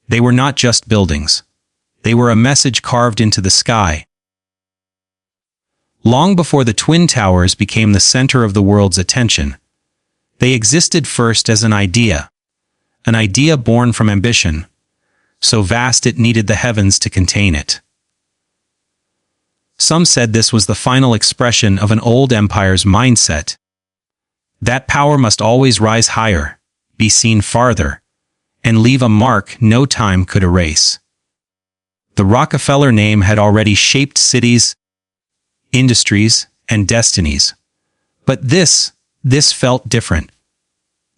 They were not just buildings. They were a message carved into the sky. Long before the Twin Towers became the center of the world's attention, they existed first as an idea born from ambition, so vast it needed the heavens to contain it. Some said this was the final expression of an old empire's mindset. That power must always rise higher, be seen farther, and leave a mark no time could erase. The Rockefeller name had already shaped cities, industries, and destinies. But this felt different.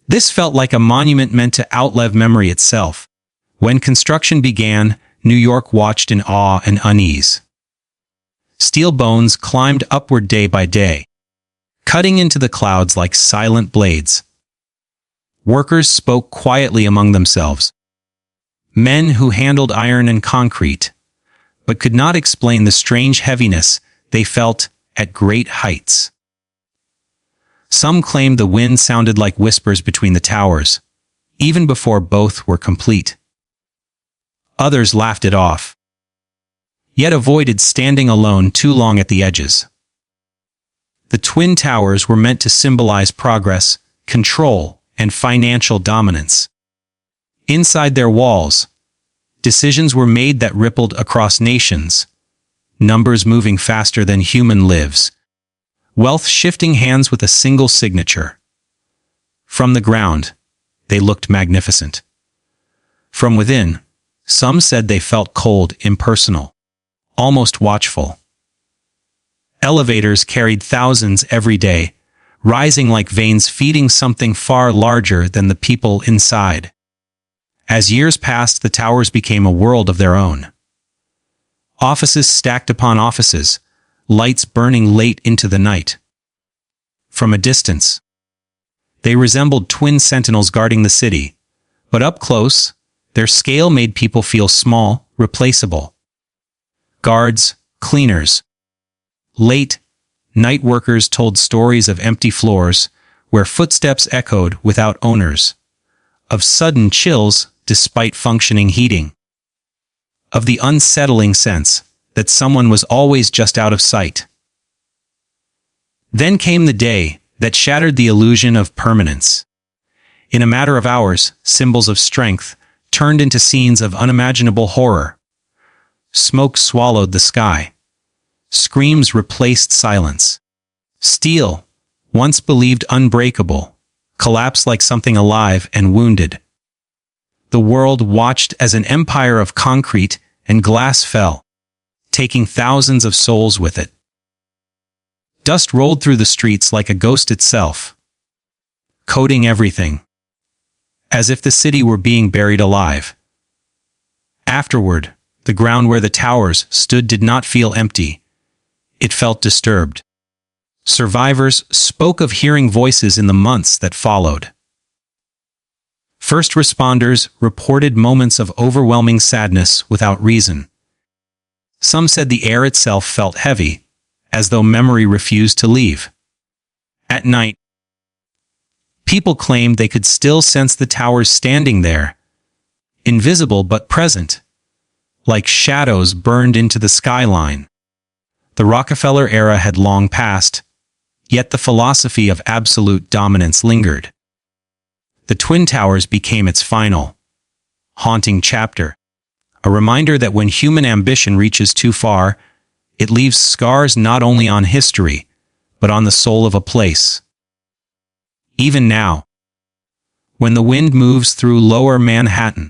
This felt like a monument meant to outlive memory itself. When construction began, New York watched in awe and unease. Steel bones climbed upward day by day, cutting into the clouds like silent blades. Workers spoke quietly among themselves. Men who handled iron and concrete, but could not explain the strange heaviness they felt at great heights. Some claimed the wind sounded like whispers between the towers, even before both were complete. Others laughed it off, yet avoided standing alone too long at the edges. The Twin Towers were meant to symbolize progress, control, and financial dominance. Inside their walls, decisions were made that rippled across nations, numbers moving faster than human lives, wealth shifting hands with a single signature. From the ground, they looked magnificent. From within, some said they felt cold, impersonal, almost watchful. Elevators carried thousands every day, rising like veins feeding something far larger than the people inside. As years passed, the towers became a world of their own. Offices stacked upon offices, lights burning late into the night. From a distance, they resembled twin sentinels guarding the city, but up close, their scale made people feel small, replaceable. Guards, cleaners, late night workers told stories of empty floors where footsteps echoed without owners, of sudden chills despite functioning heating, of the unsettling sense that someone was always just out of sight. Then came the day that shattered the illusion of permanence. In a matter of hours, symbols of strength turned into scenes of unimaginable horror. Smoke swallowed the sky. Screams replaced silence. Steel, once believed unbreakable, collapsed like something alive and wounded. The world watched as an empire of concrete and glass fell, taking thousands of souls with it. Dust rolled through the streets like a ghost itself, coating everything, as if the city were being buried alive. Afterward, the ground where the towers stood did not feel empty. It felt disturbed. Survivors spoke of hearing voices in the months that followed. First responders reported moments of overwhelming sadness without reason. Some said the air itself felt heavy, as though memory refused to leave. At night, people claimed they could still sense the towers standing there, invisible but present, like shadows burned into the skyline. The Rockefeller era had long passed, yet the philosophy of absolute dominance lingered. The Twin Towers became its final, haunting chapter, a reminder that when human ambition reaches too far, it leaves scars not only on history, but on the soul of a place. Even now, when the wind moves through lower Manhattan,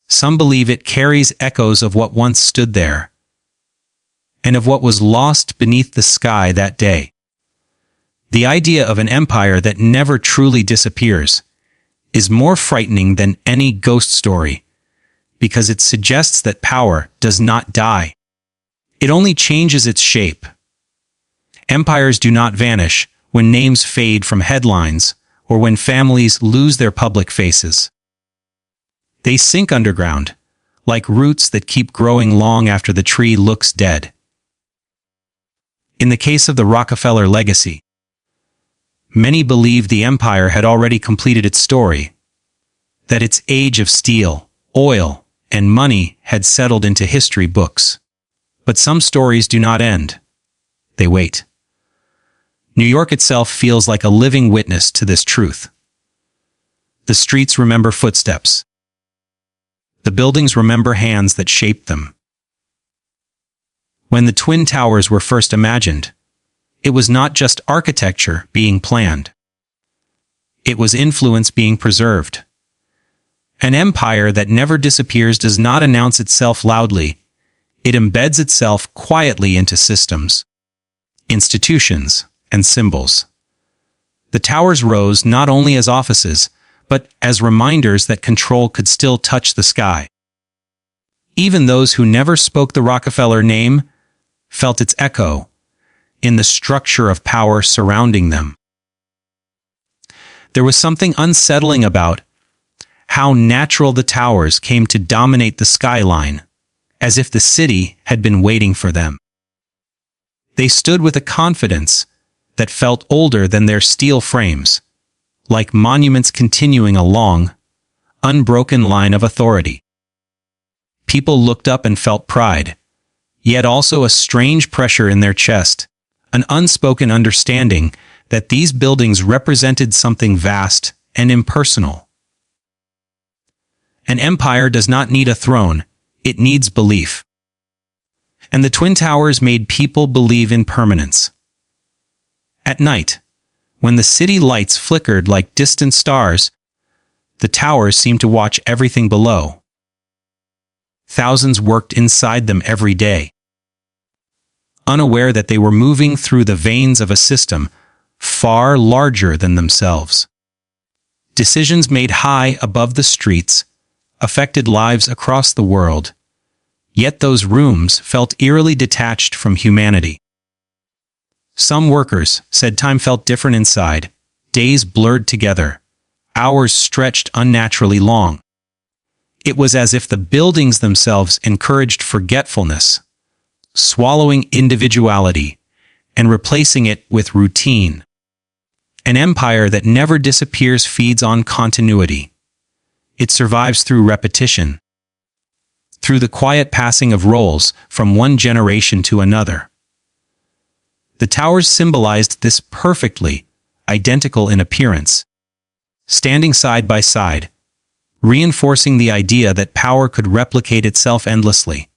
some believe it carries echoes of what once stood there, and of what was lost beneath the sky that day. The idea of an empire that never truly disappears is more frightening than any ghost story, because it suggests that power does not die. It only changes its shape. Empires do not vanish when names fade from headlines or when families lose their public faces. They sink underground, like roots that keep growing long after the tree looks dead. In the case of the Rockefeller legacy, many believed the empire had already completed its story, that its age of steel oil, and money had settled into history books. But some stories do not end. They wait. New York itself feels like a living witness to this truth. The streets remember footsteps. The buildings remember hands that shaped them. When the Twin Towers were first imagined, it was not just architecture being planned. It was influence being preserved. An empire that never disappears does not announce itself loudly. It embeds itself quietly into systems, institutions, and symbols. The towers rose not only as offices, but as reminders that control could still touch the sky. Even those who never spoke the Rockefeller name felt its echo in the structure of power surrounding them. There was something unsettling about how natural the towers came to dominate the skyline, as if the city had been waiting for them. They stood with a confidence that felt older than their steel frames, like monuments continuing a long, unbroken line of authority. People looked up and felt pride, yet also a strange pressure in their chest, an unspoken understanding that these buildings represented something vast and impersonal. An empire does not need a throne, it needs belief. And the Twin Towers made people believe in permanence. At night, when the city lights flickered like distant stars, the towers seemed to watch everything below. Thousands worked inside them every day, unaware that they were moving through the veins of a system far larger than themselves. Decisions made high above the streets affected lives across the world, yet those rooms felt eerily detached from humanity. Some workers said time felt different inside, days blurred together, hours stretched unnaturally long. It was as if the buildings themselves encouraged forgetfulness, swallowing individuality and replacing it with routine. An empire that never disappears feeds on continuity. It survives through repetition, through the quiet passing of roles from one generation to another. The towers symbolized this perfectly, identical in appearance, standing side by side, reinforcing the idea that power could replicate itself endlessly.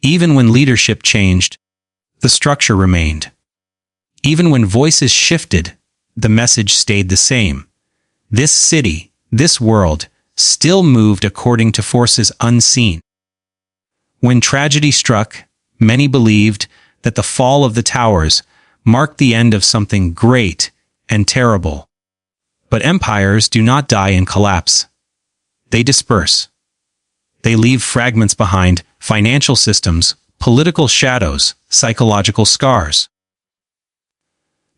Even when leadership changed, the structure remained. Even when voices shifted, the message stayed the same. This city, this world, still moved according to forces unseen. When tragedy struck, many believed that the fall of the towers marked the end of something great and terrible. But empires do not die and collapse. They disperse. They leave fragments behind, financial systems, political shadows, psychological scars.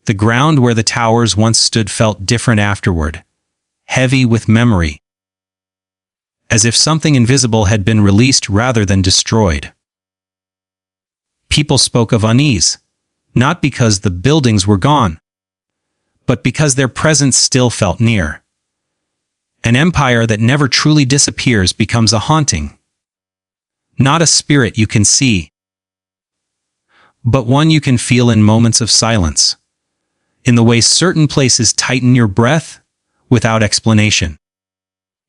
The ground where the towers once stood felt different afterward, heavy with memory, as if something invisible had been released rather than destroyed. People spoke of unease, not because the buildings were gone, but because their presence still felt near. An empire that never truly disappears becomes a haunting, not a spirit you can see, but one you can feel in moments of silence, in the way certain places tighten your breath without explanation.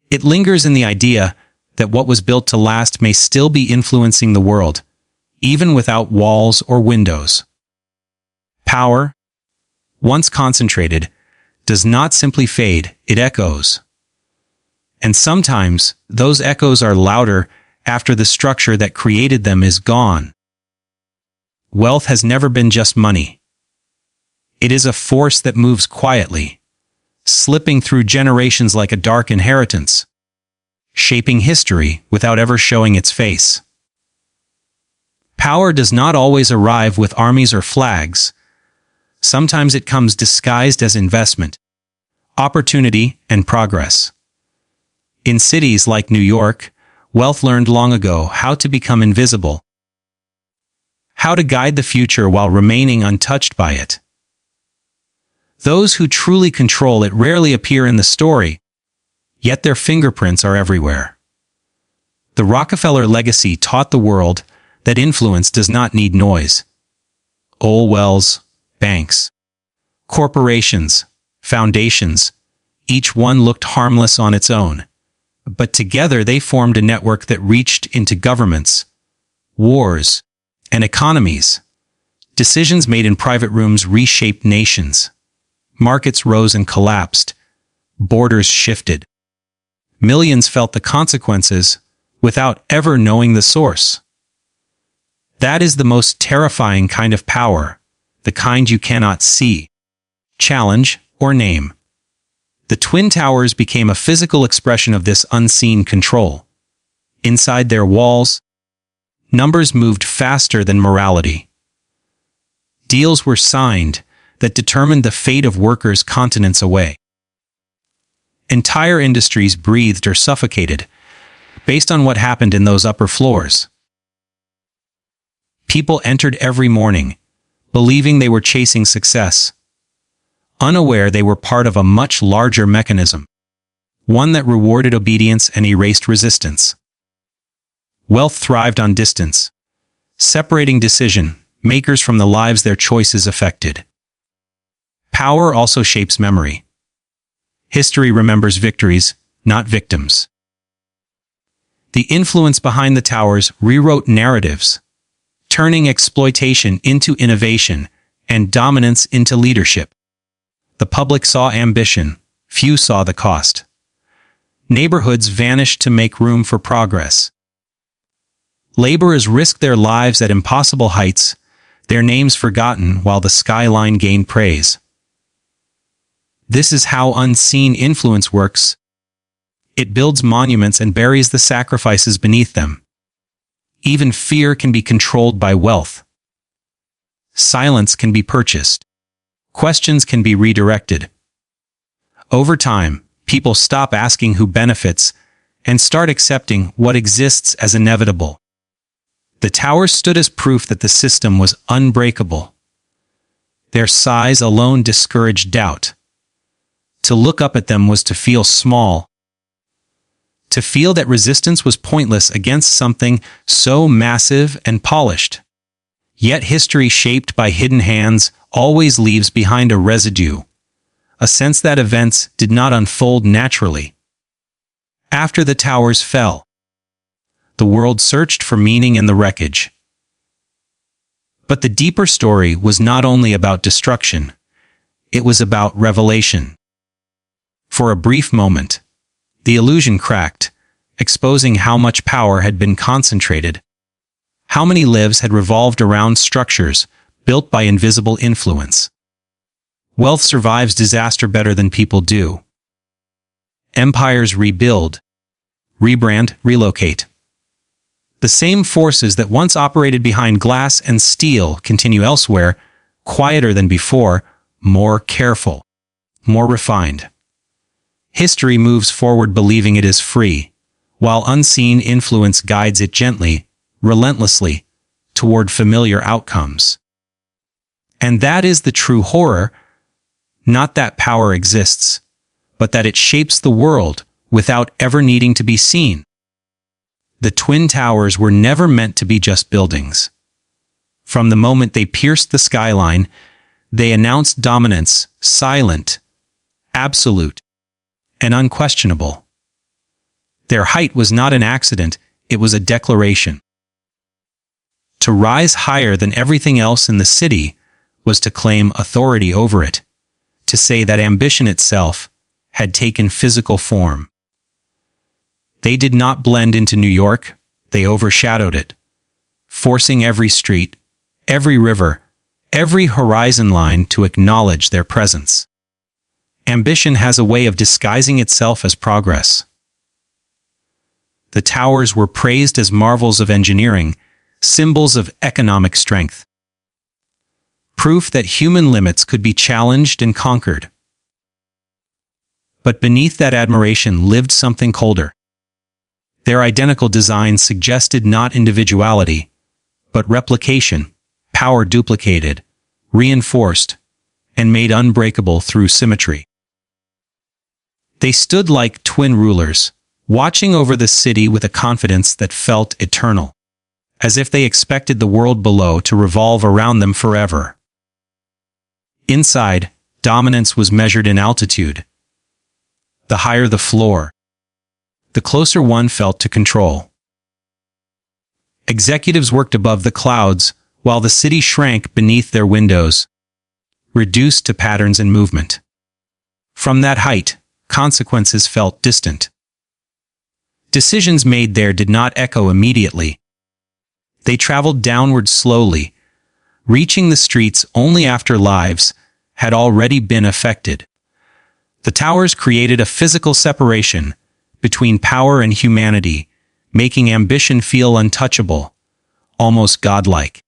It lingers in the idea that what was built to last may still be influencing the world, even without walls or windows. Power, once concentrated, does not simply fade, it echoes. And sometimes those echoes are louder after the structure that created them is gone. Wealth has never been just money. It is a force that moves quietly, slipping through generations like a dark inheritance, shaping history without ever showing its face. Power does not always arrive with armies or flags. Sometimes it comes disguised as investment, opportunity, and progress. In cities like New York, wealth learned long ago how to become invisible, how to guide the future while remaining untouched by it. Those who truly control it rarely appear in the story, yet their fingerprints are everywhere. The Rockefeller legacy taught the world that influence does not need noise. Oil wells, banks, corporations, foundations, each one looked harmless on its own. But together they formed a network that reached into governments, wars, and economies. Decisions made in private rooms reshaped nations. Markets rose and collapsed. Borders shifted. Millions felt the consequences without ever knowing the source. That is the most terrifying kind of power, the kind you cannot see, challenge, or name. The Twin Towers became a physical expression of this unseen control. Inside their walls, numbers moved faster than morality. Deals were signed that determined the fate of workers continents away. Entire industries breathed or suffocated based on what happened in those upper floors. People entered every morning, believing they were chasing success, unaware they were part of a much larger mechanism, one that rewarded obedience and erased resistance. Wealth thrived on distance, separating decision makers from the lives their choices affected. Power also shapes memory. History remembers victories, not victims. The influence behind the towers rewrote narratives, turning exploitation into innovation and dominance into leadership. The public saw ambition, few saw the cost. Neighborhoods vanished to make room for progress. Laborers risked their lives at impossible heights, their names forgotten while the skyline gained praise. This is how unseen influence works. It builds monuments and buries the sacrifices beneath them. Even fear can be controlled by wealth. Silence can be purchased. Questions can be redirected. Over time, people stop asking who benefits and start accepting what exists as inevitable. The towers stood as proof that the system was unbreakable. Their size alone discouraged doubt. To look up at them was to feel small. To feel that resistance was pointless against something so massive and polished. Yet history shaped by hidden hands always leaves behind a residue, a sense that events did not unfold naturally. After the towers fell, the world searched for meaning in the wreckage. But the deeper story was not only about destruction, it was about revelation. For a brief moment, the illusion cracked, exposing how much power had been concentrated. How many lives had revolved around structures built by invisible influence. Wealth survives disaster better than people do. Empires rebuild, rebrand, relocate. The same forces that once operated behind glass and steel continue elsewhere, quieter than before, more careful, more refined. History moves forward believing it is free, while unseen influence guides it gently, relentlessly, toward familiar outcomes. And that is the true horror, not that power exists, but that it shapes the world without ever needing to be seen. The Twin Towers were never meant to be just buildings. From the moment they pierced the skyline, they announced dominance, silent, absolute, and unquestionable. Their height was not an accident, it was a declaration. To rise higher than everything else in the city was to claim authority over it, to say that ambition itself had taken physical form. They did not blend into New York, they overshadowed it, forcing every street, every river, every horizon line to acknowledge their presence. Ambition has a way of disguising itself as progress. The towers were praised as marvels of engineering, symbols of economic strength. Proof that human limits could be challenged and conquered. But beneath that admiration lived something colder. Their identical designs suggested not individuality, but replication, power duplicated, reinforced, and made unbreakable through symmetry. They stood like twin rulers, watching over the city with a confidence that felt eternal, as if they expected the world below to revolve around them forever. Inside, dominance was measured in altitude. The higher the floor, the closer one felt to control. Executives worked above the clouds, while the city shrank beneath their windows, reduced to patterns and movement. From that height, consequences felt distant. Decisions made there did not echo immediately. They traveled downward slowly, reaching the streets only after lives had already been affected. The towers created a physical separation between power and humanity, making ambition feel untouchable, almost godlike.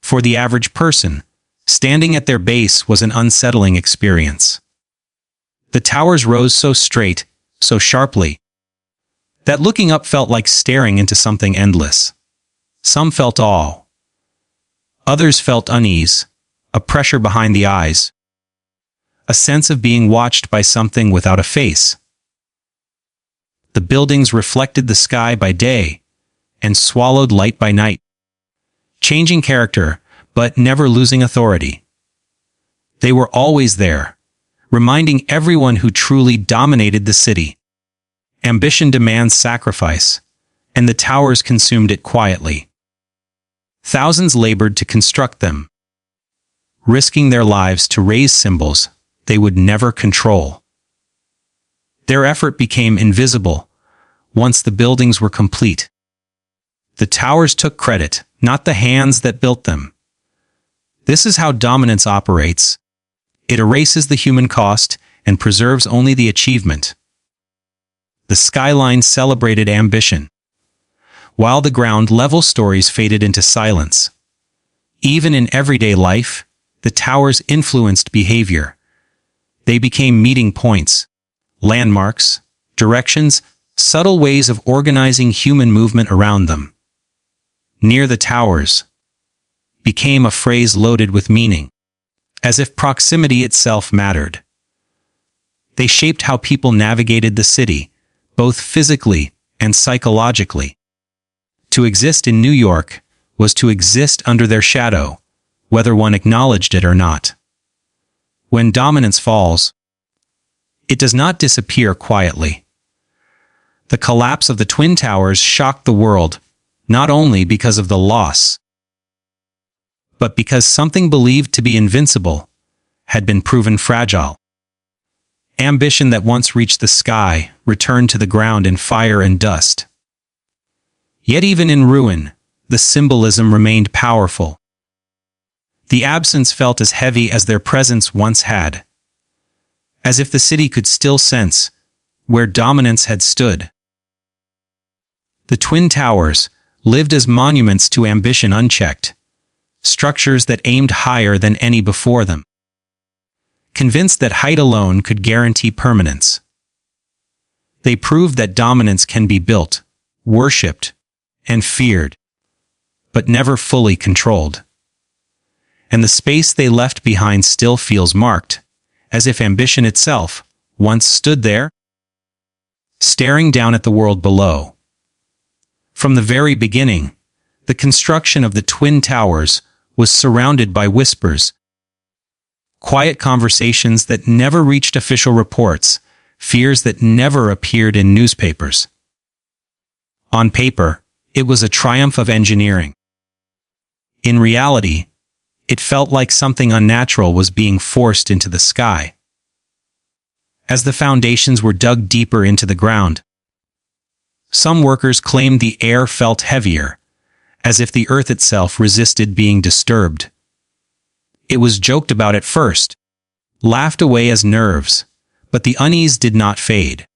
For the average person, standing at their base was an unsettling experience. The towers rose so straight, so sharply, that looking up felt like staring into something endless. Some felt awe. Others felt unease, a pressure behind the eyes, a sense of being watched by something without a face. The buildings reflected the sky by day and swallowed light by night, changing character but never losing authority. They were always there, reminding everyone who truly dominated the city. Ambition demands sacrifice, and the towers consumed it quietly. Thousands labored to construct them, risking their lives to raise symbols they would never control. Their effort became invisible once the buildings were complete. The towers took credit, not the hands that built them. This is how dominance operates. It erases the human cost and preserves only the achievement. The skyline celebrated ambition, while the ground-level stories faded into silence. Even in everyday life, the towers influenced behavior. They became meeting points, landmarks, directions, subtle ways of organizing human movement around them. Near the towers became a phrase loaded with meaning, as if proximity itself mattered. They shaped how people navigated the city, both physically and psychologically. To exist in New York was to exist under their shadow, whether one acknowledged it or not. When dominance falls, it does not disappear quietly. The collapse of the Twin Towers shocked the world, not only because of the loss, but because something believed to be invincible had been proven fragile. Ambition that once reached the sky returned to the ground in fire and dust. Yet even in ruin, the symbolism remained powerful. The absence felt as heavy as their presence once had, as if the city could still sense where dominance had stood. The Twin Towers lived as monuments to ambition unchecked, structures that aimed higher than any before them, convinced that height alone could guarantee permanence. They proved that dominance can be built, worshipped, and feared, but never fully controlled. And the space they left behind still feels marked, as if ambition itself once stood there, staring down at the world below. From the very beginning, the construction of the Twin Towers was surrounded by whispers, quiet conversations that never reached official reports, fears that never appeared in newspapers. On paper, it was a triumph of engineering. In reality, it felt like something unnatural was being forced into the sky. As the foundations were dug deeper into the ground, some workers claimed the air felt heavier, as if the earth itself resisted being disturbed. It was joked about at first, laughed away as nerves, but the unease did not fade.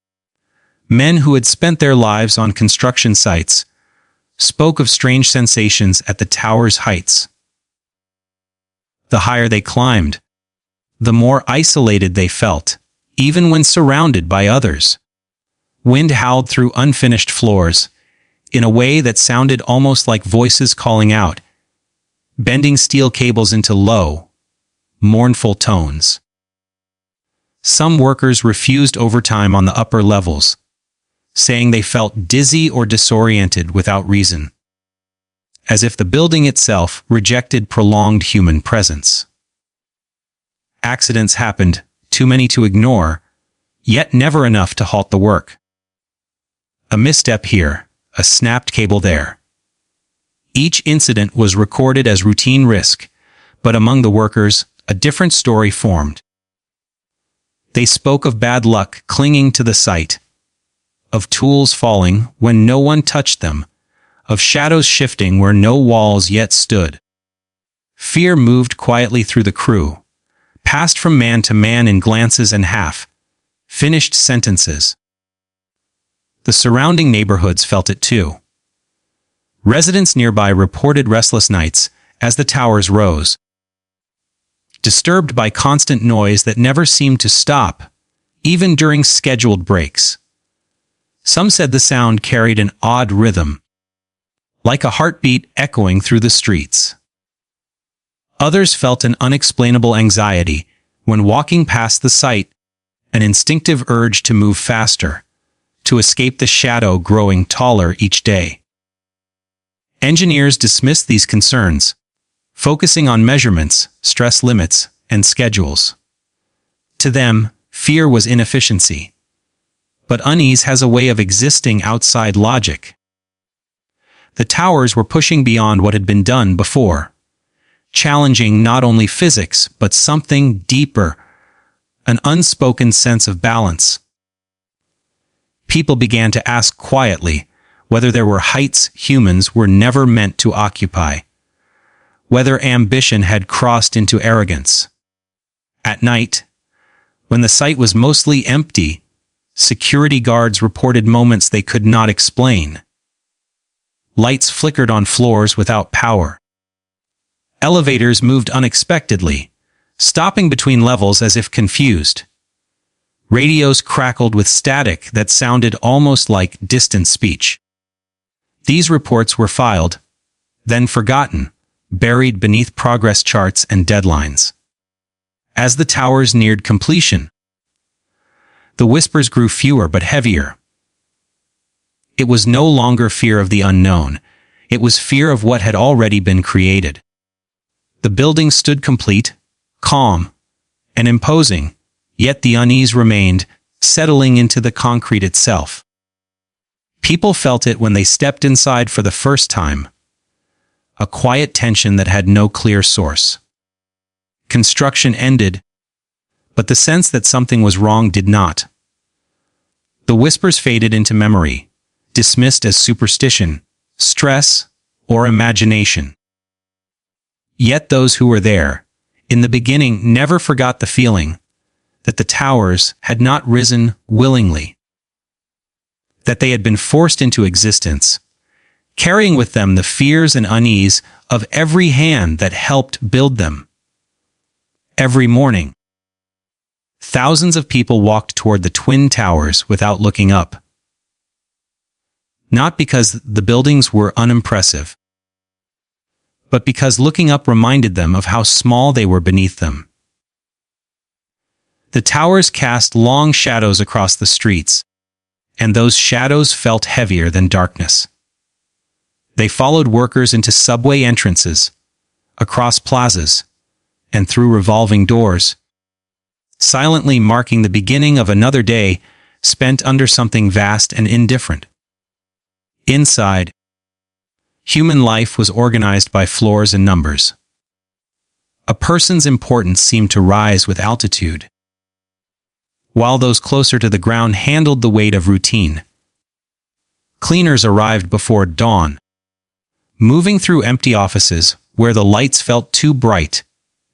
Men who had spent their lives on construction sites spoke of strange sensations at the tower's heights. The higher they climbed, the more isolated they felt, even when surrounded by others. Wind howled through unfinished floors, in a way that sounded almost like voices calling out, bending steel cables into low, mournful tones. Some workers refused overtime on the upper levels, saying they felt dizzy or disoriented without reason, as if the building itself rejected prolonged human presence. Accidents happened, too many to ignore, yet never enough to halt the work. A misstep here, a snapped cable there. Each incident was recorded as routine risk, but among the workers, a different story formed. They spoke of bad luck clinging to the site, of tools falling when no one touched them, of shadows shifting where no walls yet stood. Fear moved quietly through the crew, passed from man to man in glances and half-finished sentences. The surrounding neighborhoods felt it too. Residents nearby reported restless nights as the towers rose, disturbed by constant noise that never seemed to stop, even during scheduled breaks. Some said the sound carried an odd rhythm, like a heartbeat echoing through the streets. Others felt an unexplainable anxiety when walking past the site, an instinctive urge to move faster, to escape the shadow growing taller each day. Engineers dismissed these concerns, focusing on measurements, stress limits, and schedules. To them, fear was inefficiency. But unease has a way of existing outside logic. The towers were pushing beyond what had been done before, challenging not only physics but something deeper, an unspoken sense of balance. People began to ask quietly whether there were heights humans were never meant to occupy, whether ambition had crossed into arrogance. At night, when the site was mostly empty, security guards reported moments they could not explain. Lights flickered on floors without power. Elevators moved unexpectedly, stopping between levels as if confused. Radios crackled with static that sounded almost like distant speech. These reports were filed, then forgotten, buried beneath progress charts and deadlines. As the towers neared completion, the whispers grew fewer but heavier. It was no longer fear of the unknown. It was fear of what had already been created. The building stood complete, calm, and imposing, yet the unease remained, settling into the concrete itself. People felt it when they stepped inside for the first time, a quiet tension that had no clear source. Construction ended, but the sense that something was wrong did not. The whispers faded into memory, dismissed as superstition, stress, or imagination. Yet those who were there, in the beginning, never forgot the feeling that the towers had not risen willingly, that they had been forced into existence, carrying with them the fears and unease of every hand that helped build them. Every morning, thousands of people walked toward the twin towers without looking up. Not because the buildings were unimpressive, but because looking up reminded them of how small they were beneath them. The towers cast long shadows across the streets, and those shadows felt heavier than darkness. They followed workers into subway entrances, across plazas, and through revolving doors, silently marking the beginning of another day spent under something vast and indifferent. Inside, human life was organized by floors and numbers. A person's importance seemed to rise with altitude, while those closer to the ground handled the weight of routine. Cleaners arrived before dawn, moving through empty offices where the lights felt too bright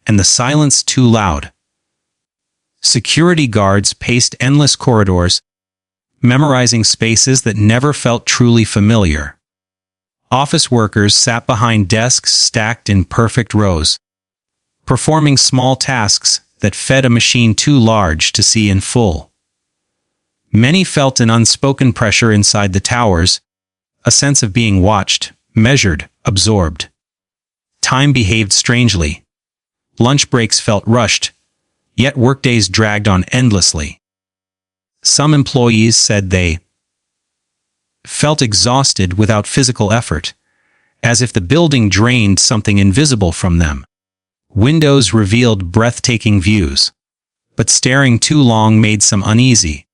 and the silence too loud. Security guards paced endless corridors, memorizing spaces that never felt truly familiar. Office workers sat behind desks stacked in perfect rows, performing small tasks that fed a machine too large to see in full. Many felt an unspoken pressure inside the towers, a sense of being watched, measured, absorbed. Time behaved strangely. Lunch breaks felt rushed, yet workdays dragged on endlessly. Some employees said they felt exhausted without physical effort, as if the building drained something invisible from them. Windows revealed breathtaking views, but staring too long made some uneasy,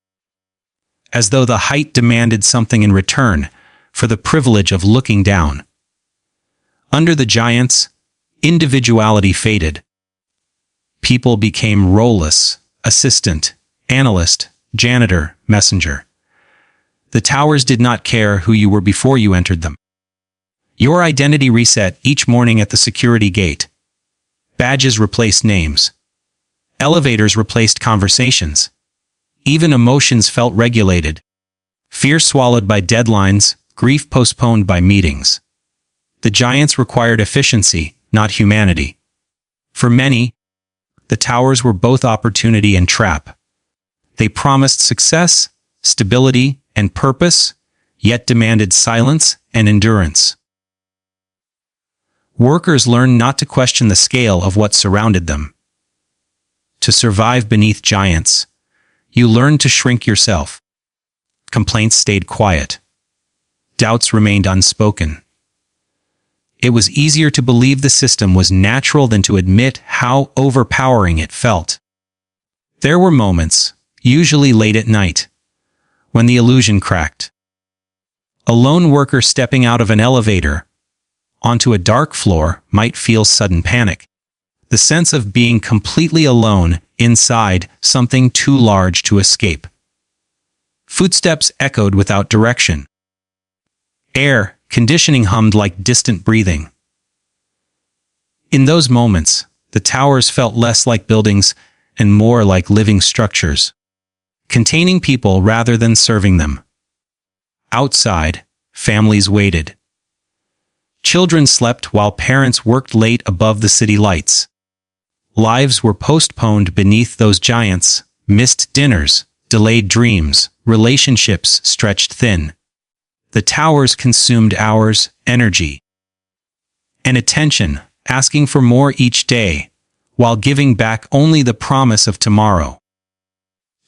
as though the height demanded something in return for the privilege of looking down. Under the giants, individuality faded. People became role-less: assistant, analyst, janitor, messenger. The towers did not care who you were before you entered them. Your identity reset each morning at the security gate. Badges replaced names. Elevators replaced conversations. Even emotions felt regulated. Fear swallowed by deadlines, grief postponed by meetings. The giants required efficiency, not humanity. For many, the towers were both opportunity and trap. They promised success, stability, and purpose, yet demanded silence and endurance. Workers learned not to question the scale of what surrounded them. To survive beneath giants, you learned to shrink yourself. Complaints stayed quiet. Doubts remained unspoken. It was easier to believe the system was natural than to admit how overpowering it felt. There were moments, usually late at night, when the illusion cracked. A lone worker stepping out of an elevator onto a dark floor might feel sudden panic. The sense of being completely alone inside something too large to escape. Footsteps echoed without direction. Air conditioning hummed like distant breathing. In those moments, the towers felt less like buildings and more like living structures, containing people rather than serving them. Outside, families waited. Children slept while parents worked late above the city lights. Lives were postponed beneath those giants: missed dinners, delayed dreams, relationships stretched thin. The towers consumed hours, energy, and attention, asking for more each day, while giving back only the promise of tomorrow.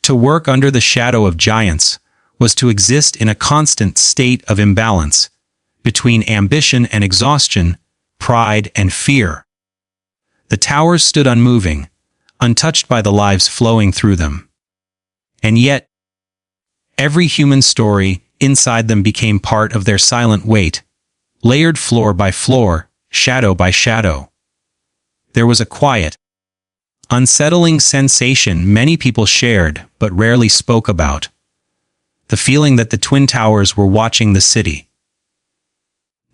To work under the shadow of giants was to exist in a constant state of imbalance between ambition and exhaustion, pride and fear. The towers stood unmoving, untouched by the lives flowing through them. And yet, every human story inside them became part of their silent weight, layered floor by floor, shadow by shadow. There was a quiet, unsettling sensation many people shared but rarely spoke about. The feeling that the Twin Towers were watching the city.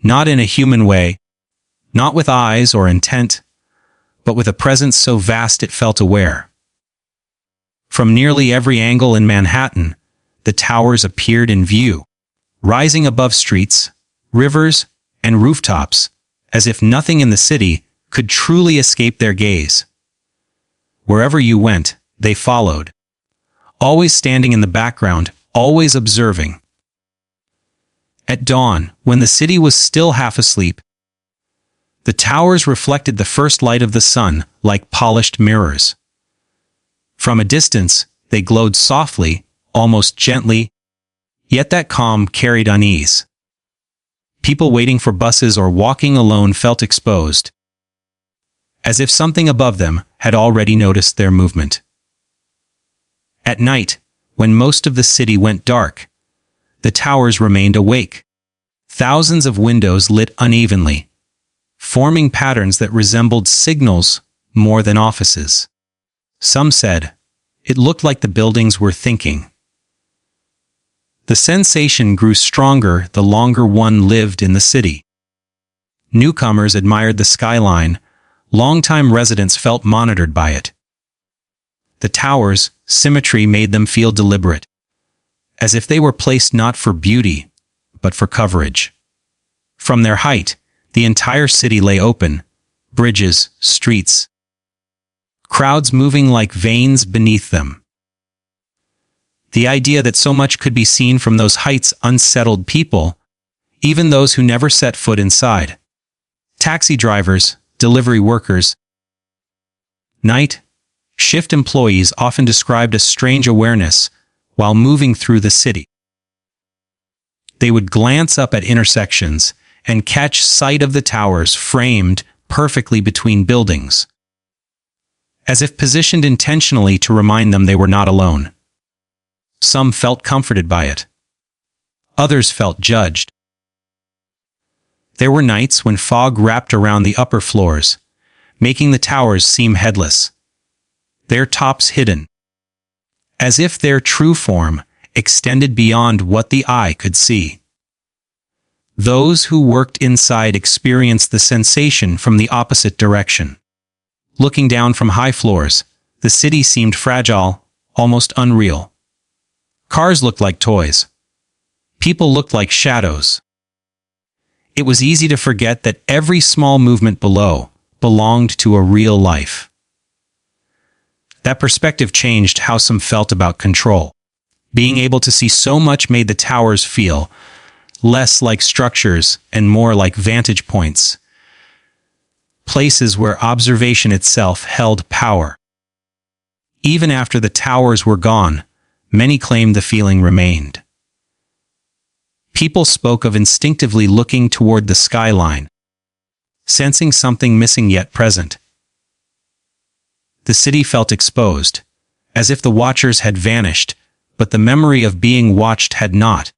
Not in a human way, not with eyes or intent, but with a presence so vast it felt aware. From nearly every angle in Manhattan, the towers appeared in view, rising above streets, rivers, and rooftops, as if nothing in the city could truly escape their gaze. Wherever you went, they followed, always standing in the background, always observing. At dawn, when the city was still half asleep, the towers reflected the first light of the sun like polished mirrors. From a distance, they glowed softly, almost gently, yet that calm carried unease. People waiting for buses or walking alone felt exposed, as if something above them had already noticed their movement. At night, when most of the city went dark, the towers remained awake. Thousands of windows lit unevenly, forming patterns that resembled signals more than offices. Some said it looked like the buildings were thinking. The sensation grew stronger the longer one lived in the city. Newcomers admired the skyline, longtime residents felt monitored by it. The towers' symmetry made them feel deliberate, as if they were placed not for beauty, but for coverage. From their height, the entire city lay open: bridges, streets, crowds moving like veins beneath them. The idea that so much could be seen from those heights unsettled people, even those who never set foot inside. Taxi drivers, delivery workers, night shift employees often described a strange awareness while moving through the city. They would glance up at intersections and catch sight of the towers framed perfectly between buildings, as if positioned intentionally to remind them they were not alone. Some felt comforted by it. Others felt judged. There were nights when fog wrapped around the upper floors, making the towers seem headless, their tops hidden, as if their true form extended beyond what the eye could see. Those who worked inside experienced the sensation from the opposite direction. Looking down from high floors, the city seemed fragile, almost unreal. Cars looked like toys. People looked like shadows. It was easy to forget that every small movement below belonged to a real life. That perspective changed how some felt about control. Being able to see so much made the towers feel less like structures and more like vantage points, places where observation itself held power. Even after the towers were gone, many claimed the feeling remained. People spoke of instinctively looking toward the skyline, sensing something missing yet present. The city felt exposed, as if the watchers had vanished, but the memory of being watched had not.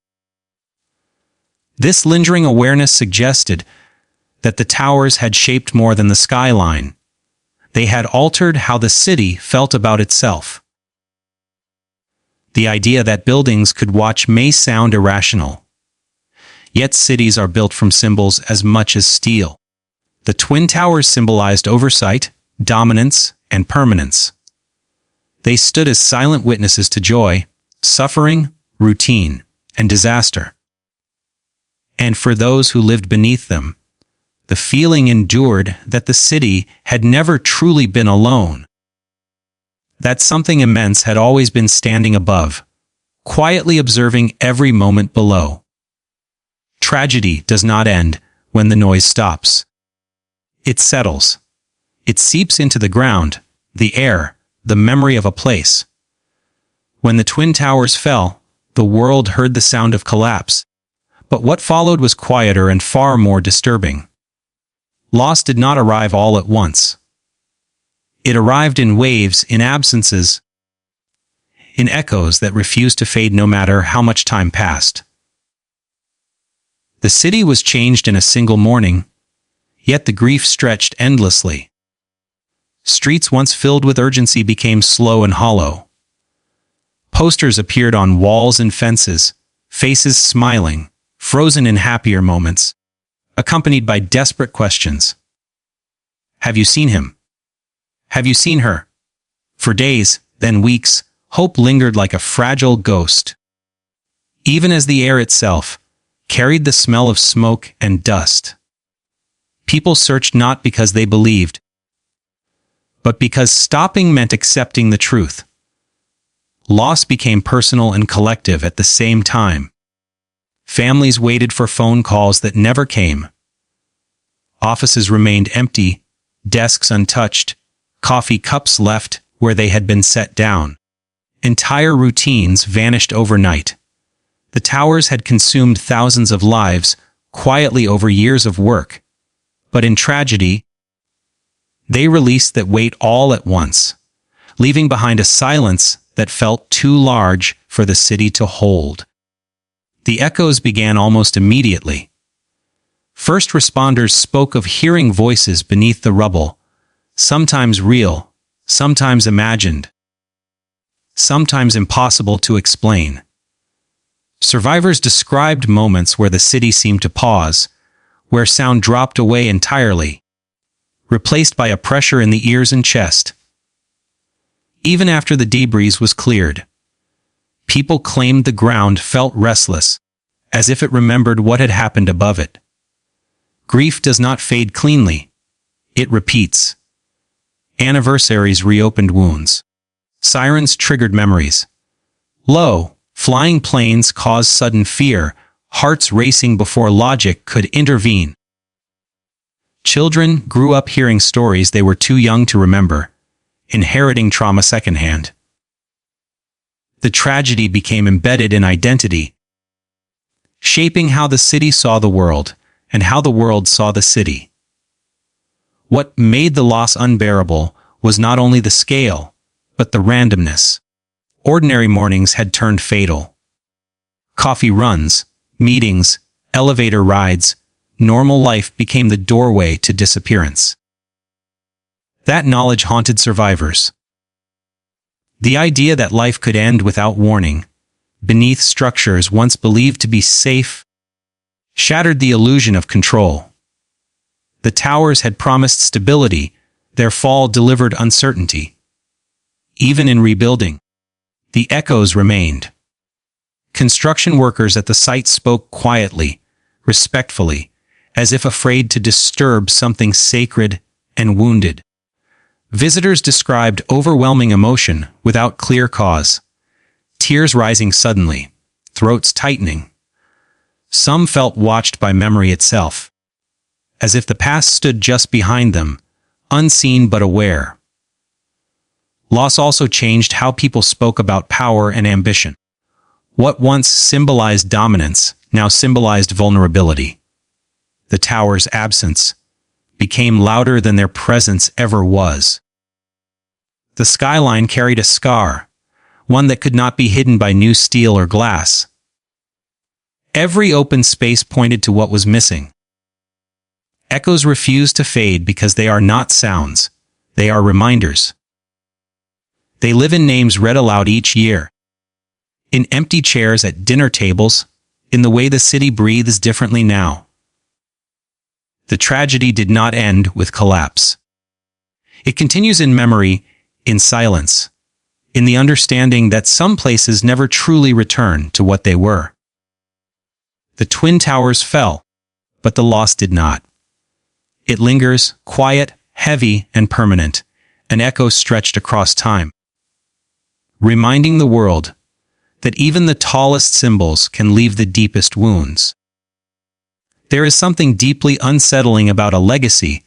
This lingering awareness suggested that the towers had shaped more than the skyline. They had altered how the city felt about itself. The idea that buildings could watch may sound irrational. Yet cities are built from symbols as much as steel. The Twin Towers symbolized oversight, dominance, and permanence. They stood as silent witnesses to joy, suffering, routine, and disaster. And for those who lived beneath them, the feeling endured that the city had never truly been alone. That something immense had always been standing above, quietly observing every moment below. Tragedy does not end when the noise stops. It settles. It seeps into the ground, the air, the memory of a place. When the Twin Towers fell, the world heard the sound of collapse. But what followed was quieter and far more disturbing. Loss did not arrive all at once. It arrived in waves, in absences, in echoes that refused to fade no matter how much time passed. The city was changed in a single morning, yet the grief stretched endlessly. Streets once filled with urgency became slow and hollow. Posters appeared on walls and fences, faces smiling, frozen in happier moments, accompanied by desperate questions. Have you seen him? Have you seen her? For days, then weeks, hope lingered like a fragile ghost. Even as the air itself carried the smell of smoke and dust. People searched not because they believed, but because stopping meant accepting the truth. Loss became personal and collective at the same time. Families waited for phone calls that never came. Offices remained empty, desks untouched, coffee cups left where they had been set down. Entire routines vanished overnight. The towers had consumed thousands of lives, quietly over years of work. But in tragedy, they released that weight all at once, leaving behind a silence that felt too large for the city to hold. The echoes began almost immediately. First responders spoke of hearing voices beneath the rubble, sometimes real, sometimes imagined, sometimes impossible to explain. Survivors described moments where the city seemed to pause, where sound dropped away entirely, replaced by a pressure in the ears and chest. Even after the debris was cleared, people claimed the ground felt restless, as if it remembered what had happened above it. Grief does not fade cleanly. It repeats. Anniversaries reopened wounds. Sirens triggered memories. Lo, flying planes caused sudden fear, hearts racing before logic could intervene. Children grew up hearing stories they were too young to remember, inheriting trauma secondhand. The tragedy became embedded in identity, shaping how the city saw the world and how the world saw the city. What made the loss unbearable was not only the scale, but the randomness. Ordinary mornings had turned fatal. Coffee runs, meetings, elevator rides, normal life became the doorway to disappearance. That knowledge haunted survivors. The idea that life could end without warning, beneath structures once believed to be safe, shattered the illusion of control. The towers had promised stability, their fall delivered uncertainty. Even in rebuilding, the echoes remained. Construction workers at the site spoke quietly, respectfully, as if afraid to disturb something sacred and wounded. Visitors described overwhelming emotion without clear cause, tears rising suddenly, throats tightening. Some felt watched by memory itself, as if the past stood just behind them, unseen but aware. Loss also changed how people spoke about power and ambition. What once symbolized dominance now symbolized vulnerability. The tower's absence became louder than their presence ever was. The skyline carried a scar, one that could not be hidden by new steel or glass. Every open space pointed to what was missing. Echoes refuse to fade because they are not sounds, they are reminders. They live in names read aloud each year, in empty chairs at dinner tables, in the way the city breathes differently now. The tragedy did not end with collapse. It continues in memory, in silence, in the understanding that some places never truly return to what they were. The Twin Towers fell, but the loss did not. It lingers, quiet, heavy, and permanent, an echo stretched across time, reminding the world that even the tallest symbols can leave the deepest wounds. There is something deeply unsettling about a legacy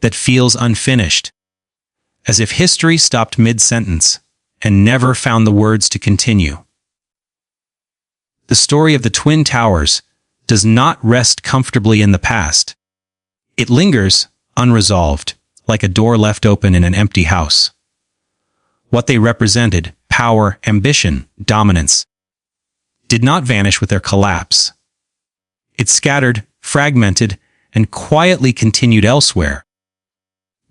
that feels unfinished, as if history stopped mid-sentence and never found the words to continue. The story of the Twin Towers does not rest comfortably in the past. It lingers, unresolved, like a door left open in an empty house. What they represented, power, ambition, dominance, did not vanish with their collapse. It scattered, fragmented, and quietly continued elsewhere,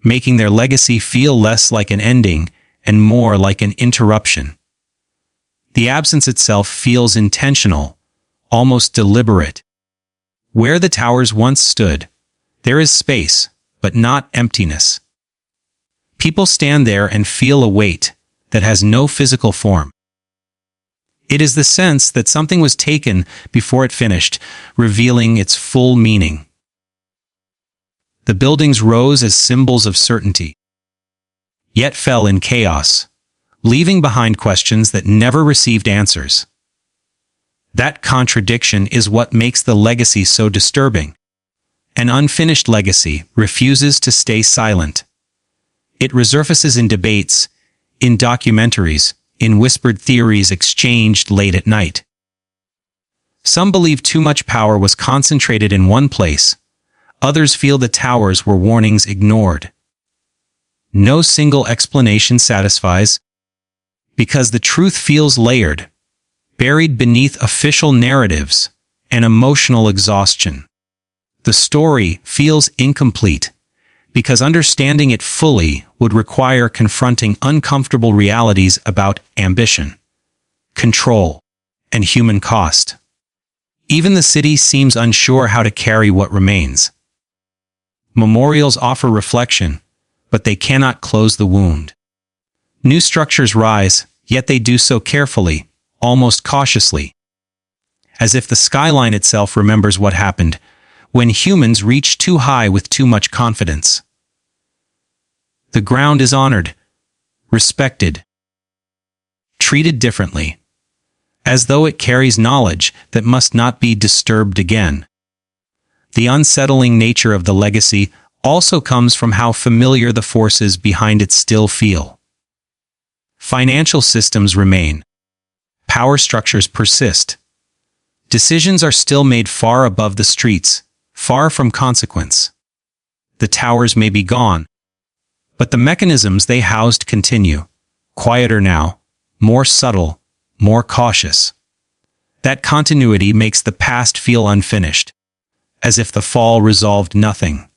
making their legacy feel less like an ending and more like an interruption. The absence itself feels intentional, almost deliberate. Where the towers once stood, there is space, but not emptiness. People stand there and feel a weight that has no physical form. It is the sense that something was taken before it finished, revealing its full meaning. The buildings rose as symbols of certainty, yet fell in chaos, leaving behind questions that never received answers. That contradiction is what makes the legacy so disturbing. An unfinished legacy refuses to stay silent. It resurfaces in debates, in documentaries, in whispered theories exchanged late at night. Some believe too much power was concentrated in one place. Others feel the towers were warnings ignored. No single explanation satisfies, because the truth feels layered, buried beneath official narratives and emotional exhaustion. The story feels incomplete, because understanding it fully would require confronting uncomfortable realities about ambition, control, and human cost. Even the city seems unsure how to carry what remains. Memorials offer reflection, but they cannot close the wound. New structures rise, yet they do so carefully, almost cautiously, as if the skyline itself remembers what happened when humans reach too high with too much confidence. The ground is honored, respected, treated differently, as though it carries knowledge that must not be disturbed again. The unsettling nature of the legacy also comes from how familiar the forces behind it still feel. Financial systems remain. Power structures persist. Decisions are still made far above the streets, far from consequence. The towers may be gone, but the mechanisms they housed continue, quieter now, more subtle, more cautious. That continuity makes the past feel unfinished, as if the fall resolved nothing.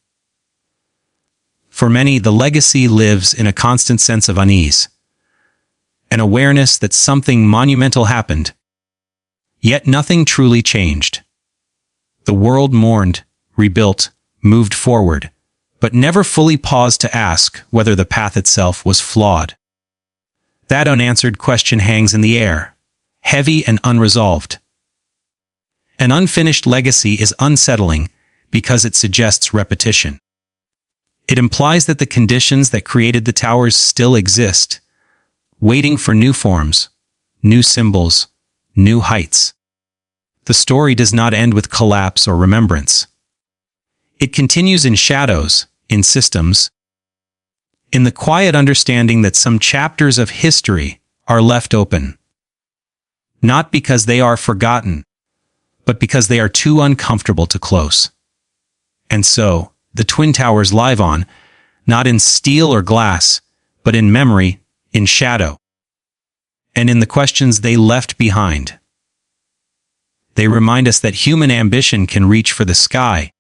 For many, the legacy lives in a constant sense of unease, an awareness that something monumental happened, yet nothing truly changed. The world mourned, rebuilt, moved forward, but never fully paused to ask whether the path itself was flawed. That unanswered question hangs in the air, heavy and unresolved. An unfinished legacy is unsettling because it suggests repetition. It implies that the conditions that created the towers still exist, waiting for new forms, new symbols, new heights. The story does not end with collapse or remembrance. It continues in shadows, in systems, in the quiet understanding that some chapters of history are left open. Not because they are forgotten, but because they are too uncomfortable to close. And so, the Twin Towers live on, not in steel or glass, but in memory, in shadow, and in the questions they left behind. They remind us that human ambition can reach for the sky,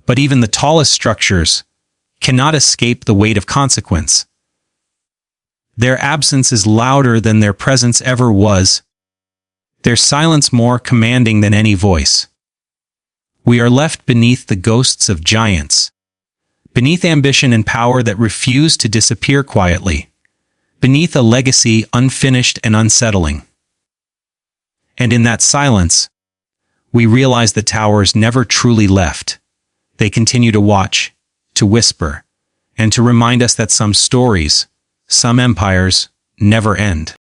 but even the tallest structures cannot escape the weight of consequence. Their absence is louder than their presence ever was, their silence more commanding than any voice. We are left beneath the ghosts of giants, beneath ambition and power that refuse to disappear quietly, beneath a legacy unfinished and unsettling. And in that silence, we realize the towers never truly left. They continue to watch, to whisper, and to remind us that some stories, some empires, never end.